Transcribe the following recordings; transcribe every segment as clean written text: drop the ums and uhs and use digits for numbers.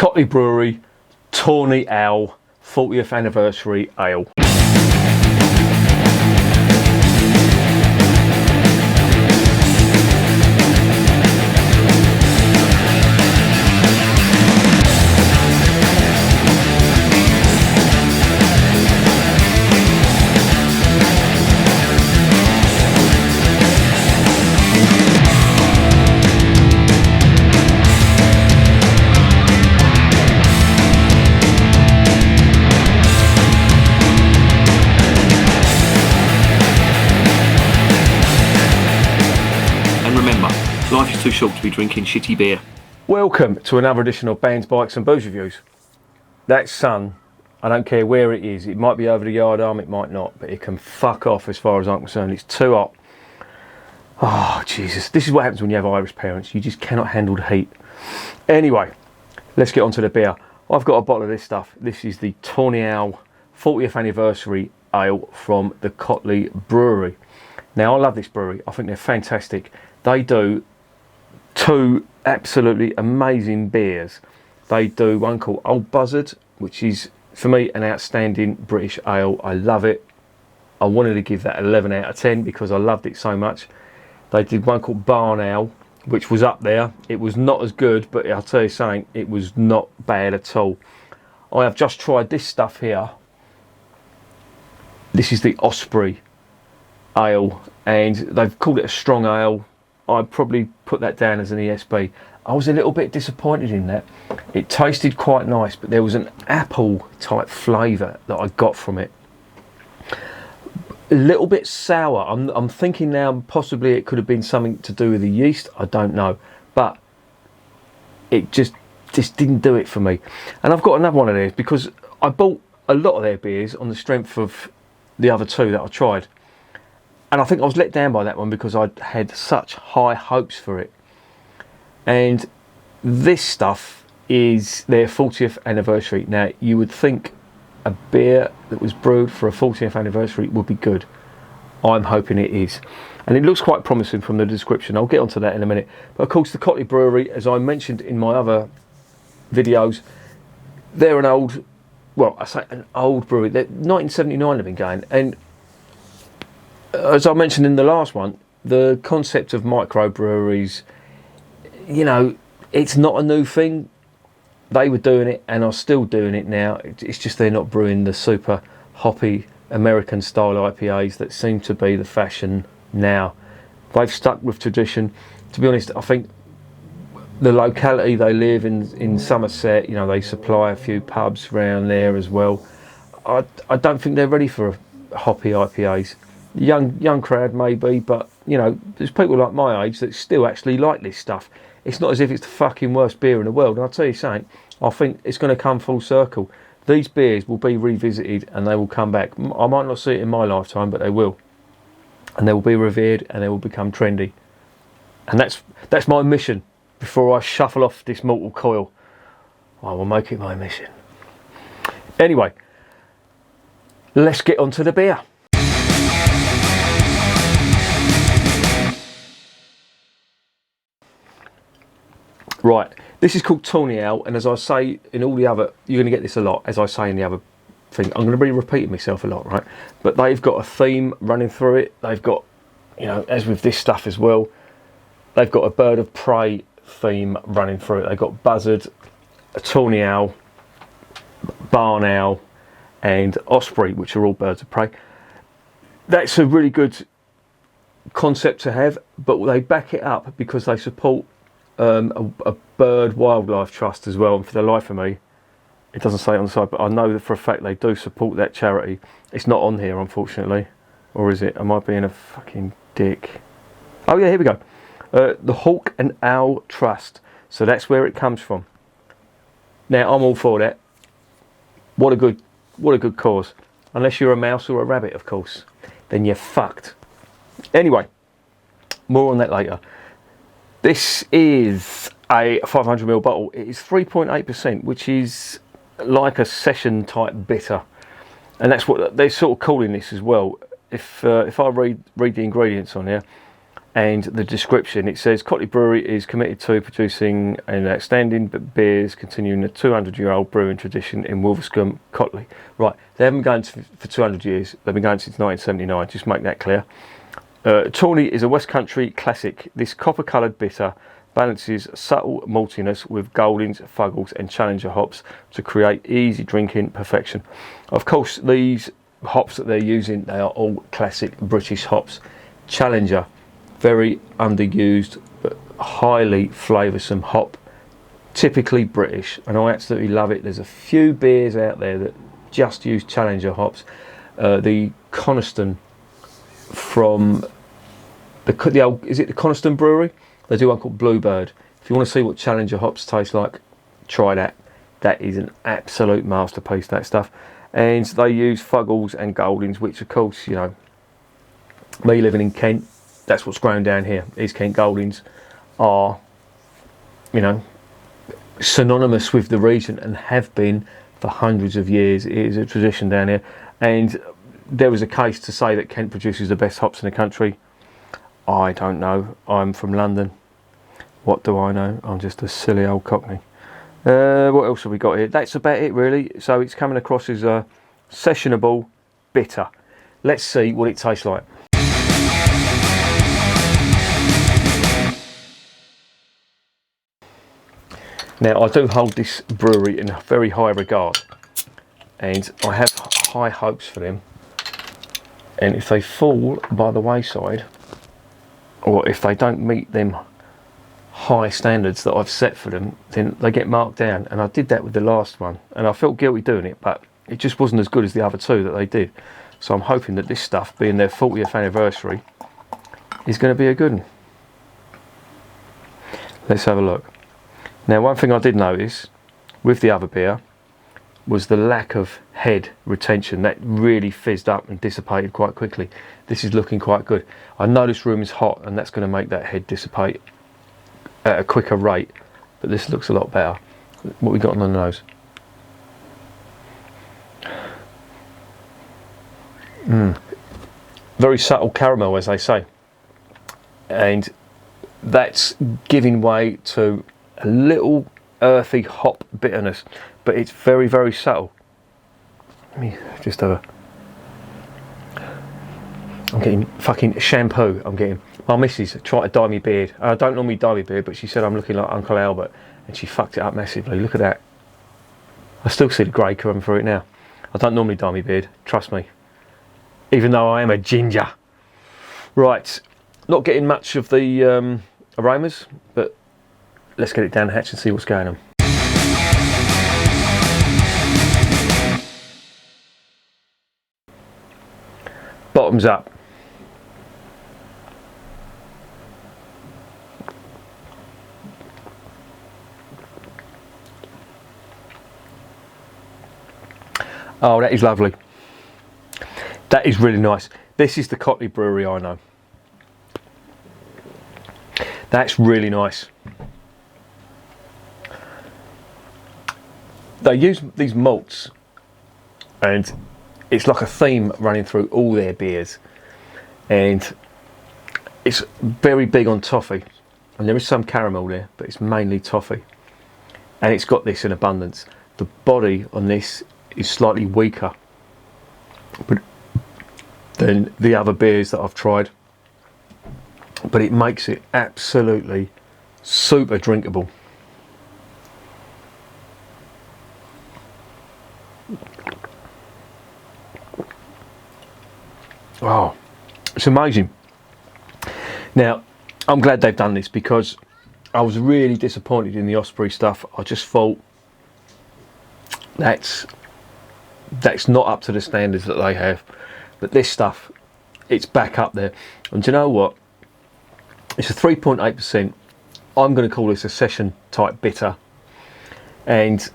Cotleigh Brewery, Tawny Owl, 40th anniversary ale. Life is too short to be drinking shitty beer. Welcome to another edition of Bands, Bikes and Booze Reviews. That sun, I don't care where it is, it might be over the yard arm, it might not, but it can fuck off as far as I'm concerned. It's too hot. Oh, Jesus. This is what happens when you have Irish parents. You just cannot handle the heat. Anyway, let's get on to the beer. I've got a bottle of this stuff. This is the Tawny Owl 40th anniversary ale from the Cotleigh Brewery. Now, I love this brewery. I think they're fantastic. They do two absolutely amazing beers. They do one called Old Buzzard, which is for me an outstanding British ale. I love it. I wanted to give that 11 out of 10 because I loved it so much. They did one called Barn Ale, which was up there. It was not as good, but I'll tell you something, it was not bad at all. I have just tried this stuff here. This is the Osprey Ale, and they've called it a strong ale. I'd probably put that down as an ESB. I was a little bit disappointed in that. It tasted quite nice, but there was an apple type flavour that I got from it. A little bit sour. I'm thinking now possibly it could have been something to do with the yeast. I don't know, but it just didn't do it for me. And I've got another one of theirs because I bought a lot of their beers on the strength of the other two that I tried. And I think I was let down by that one because I had such high hopes for it. And this stuff is their 40th anniversary. Now, you would think a beer that was brewed for a 40th anniversary would be good. I'm hoping it is. And it looks quite promising from the description. I'll get onto that in a minute. But of course, the Cotleigh Brewery, as I mentioned in my other videos, they're an old, well, I say an old brewery. They're 1979 they've been going. And as I mentioned in the last one, the concept of microbreweries, you know, it's not a new thing. They were doing it and are still doing it now. It's just they're not brewing the super hoppy American style IPAs that seem to be the fashion now. They've stuck with tradition. To be honest, I think the locality they live in Somerset, you know, they supply a few pubs around there as well. I don't think they're ready for hoppy IPAs. Young crowd maybe, but you know, there's people like my age that still actually like this stuff. It's not as if it's the fucking worst beer in the world. And I'll tell you something, I think it's going to come full circle. These beers will be revisited and they will come back. I might not see it in my lifetime, but they will. And they will be revered and they will become trendy. And that's my mission before I shuffle off this mortal coil. I will make it my mission. Anyway, let's get on to the beer. Right, this is called Tawny Owl, and as I say in all the other, you're going to get this a lot, as I say in the other thing, I'm going to be repeating myself a lot, right? But they've got a theme running through it. They've got, you know, as with this stuff as well, they've got a bird of prey theme running through it. They've got Buzzard, a Tawny Owl, Barn Owl, and Osprey, which are all birds of prey. That's a really good concept to have, but they back it up because they support a bird wildlife trust as well, and for the life of me it doesn't say it on the side, but I know that for a fact they do support that charity. It's not on here unfortunately, or is it? Am I being a fucking dick? Oh yeah, here we go. The Hawk and Owl Trust, so that's where it comes from. Now I'm all for that. What a good cause, unless you're a mouse or a rabbit, of course, then you're fucked. Anyway, more on that later. This is a 500ml bottle. It is 3.8%, which is like a session type bitter, and that's what they're sort of calling this as well. If I read the ingredients on here, And the description, it says Cotleigh Brewery is committed to producing an outstanding beers, continuing a 200-year-old brewing tradition in Wolverscombe, Cotleigh. Right, they haven't been going for 200 years. They've been going since 1979. Just make that clear. Tawny is a West Country classic. This copper-coloured bitter balances subtle maltiness with Goldings, Fuggles and Challenger hops to create easy drinking perfection. Of course, these hops that they're using, they are all classic British hops. Challenger, very underused but highly flavoursome hop, typically British, and I absolutely love it. There's a few beers out there that just use Challenger hops. The Coniston from the old, is it the Coniston Brewery? They do one called Bluebird. If you want to see what Challenger hops taste like, try that. That is an absolute masterpiece, that stuff. And they use Fuggles and Goldings, which of course, you know, me living in Kent, that's what's grown down here. East Kent Goldings are, you know, synonymous with the region and have been for hundreds of years. It is a tradition down here. And there was a case to say that Kent produces the best hops in the country. I don't know. I'm from London. What do I know? I'm just a silly old cockney. What else have we got here? That's about it, really. So it's coming across as a sessionable bitter. Let's see what it tastes like. Now, I do hold this brewery in very high regard, and I have high hopes for them. And if they fall by the wayside, or if they don't meet them high standards that I've set for them, then they get marked down. And I did that with the last one, and I felt guilty doing it, but it just wasn't as good as the other two that they did. So I'm hoping that this stuff, being their 40th anniversary, is going to be a good one. Let's have a look. Now, one thing I did notice with the other beer was the lack of head retention. That really fizzed up and dissipated quite quickly. This is looking quite good. I know this room is hot, and that's going to make that head dissipate at a quicker rate, but this looks a lot better. What we got on the nose? Very subtle caramel, as they say, and that's giving way to a little earthy hop bitterness, but it's very, very subtle. Let me just have a... I'm getting fucking shampoo. I'm getting... My missus tried to dye me beard. I don't normally dye my beard, but she said I'm looking like Uncle Albert, and she fucked it up massively. Look at that. I still see the grey coming through it now. I don't normally dye my beard, trust me. Even though I am a ginger. Right, not getting much of the aromas, but let's get it down the hatch and see what's going on. Bottoms up. Oh, that is lovely. That is really nice. This is the Cotleigh Brewery I know. That's really nice. They use these malts, and it's like a theme running through all their beers, and it's very big on toffee, and there is some caramel there, but it's mainly toffee, and it's got this in abundance. The body on this is slightly weaker than the other beers that I've tried, but it makes it absolutely super drinkable. Oh, it's amazing. Now, I'm glad they've done this, because I was really disappointed in the Osprey stuff. I just thought that's not up to the standards that they have. But this stuff, it's back up there. And do you know what? It's a 3.8%. I'm going to call this a session type bitter. And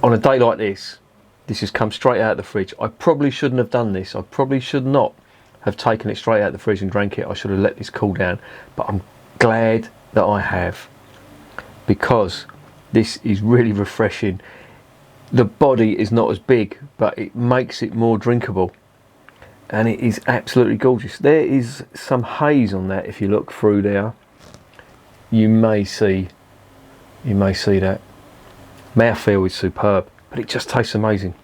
on a day like this, this has come straight out of the fridge. I probably shouldn't have done this. I probably should not have taken it straight out of the fridge and drank it. I should have let this cool down. But I'm glad that I have, because this is really refreshing. The body is not as big, but it makes it more drinkable. and it is absolutely gorgeous. There is some haze on that. If you look through there, you may see that. Mouthfeel is superb, but it just tastes amazing.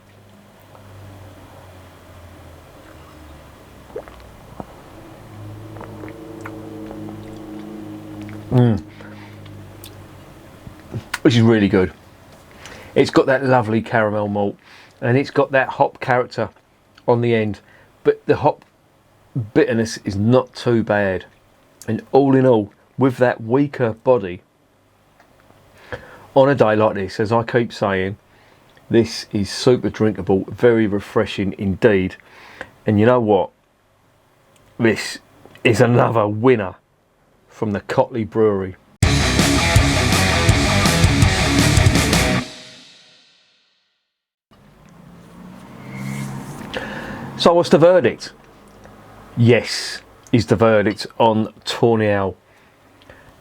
Which is really good. It's got that lovely caramel malt, and it's got that hop character on the end, but the hop bitterness is not too bad. And all in all, with that weaker body, on a day like this, as I keep saying, this is super drinkable, very refreshing indeed. And you know what? This is another winner from the Cotleigh Brewery. So what's the verdict? Yes, is the verdict on Tawny Owl.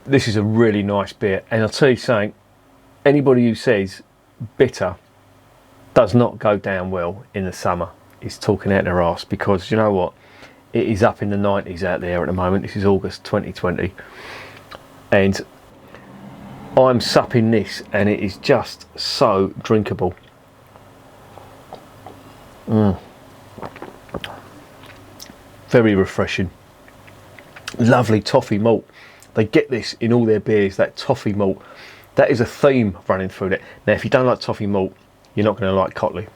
This is a really nice beer, and I'll tell you something, anybody who says bitter does not go down well in the summer is talking out their arse, because you know what? It is up in the 90s out there at the moment. This is August 2020, and I'm supping this, and it is just so drinkable. Very refreshing. Lovely toffee malt. They get this in all their beers, that toffee malt. That is a theme running through it. Now, if you don't like toffee malt, you're not going to like Cotleigh.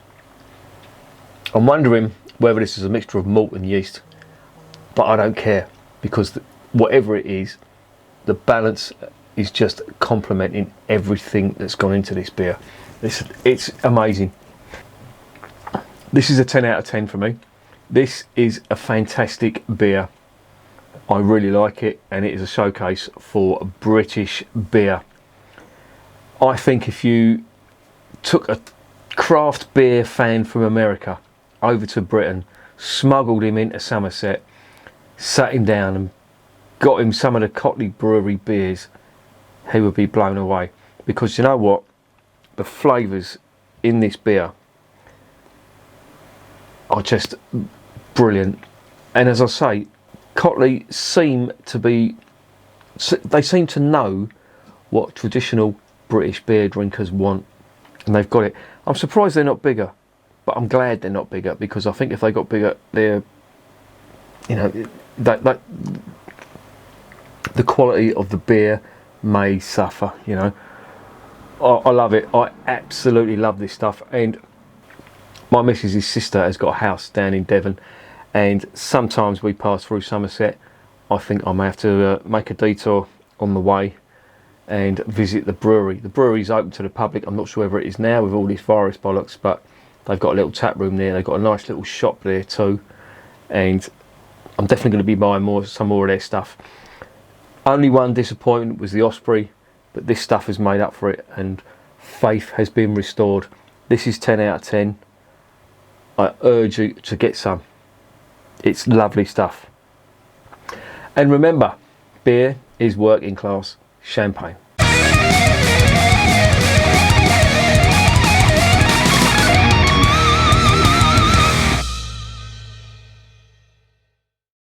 I'm wondering whether this is a mixture of malt and yeast, but I don't care, because whatever it is, the balance is just complementing everything that's gone into this beer. It's amazing. This is a 10 out of 10 for me. This is a fantastic beer. I really like it, and it is a showcase for British beer. I think if you took a craft beer fan from America over to Britain, smuggled him into Somerset, sat him down and got him some of the Cotleigh Brewery beers, he would be blown away. Because you know what? The flavours in this beer are just brilliant. And as I say, Cotleigh seem to know what traditional British beer drinkers want, and they've got it. I'm surprised they're not bigger, but I'm glad they're not bigger, because I think if they got bigger, they're, you know, that the quality of the beer may suffer. You know, I love it. I absolutely love this stuff. And my missus' sister has got a house down in Devon, and sometimes we pass through Somerset. I think I may have to make a detour on the way and visit the brewery. The brewery's open to the public. I'm not sure whether it is now with all this virus bollocks, but they've got a little tap room there. They've got a nice little shop there too, and I'm definitely going to be buying some more of their stuff. Only one disappointment was the Osprey, but this stuff has made up for it, and faith has been restored. This is 10 out of 10. I urge you to get some. It's lovely stuff. And remember, beer is working class champagne.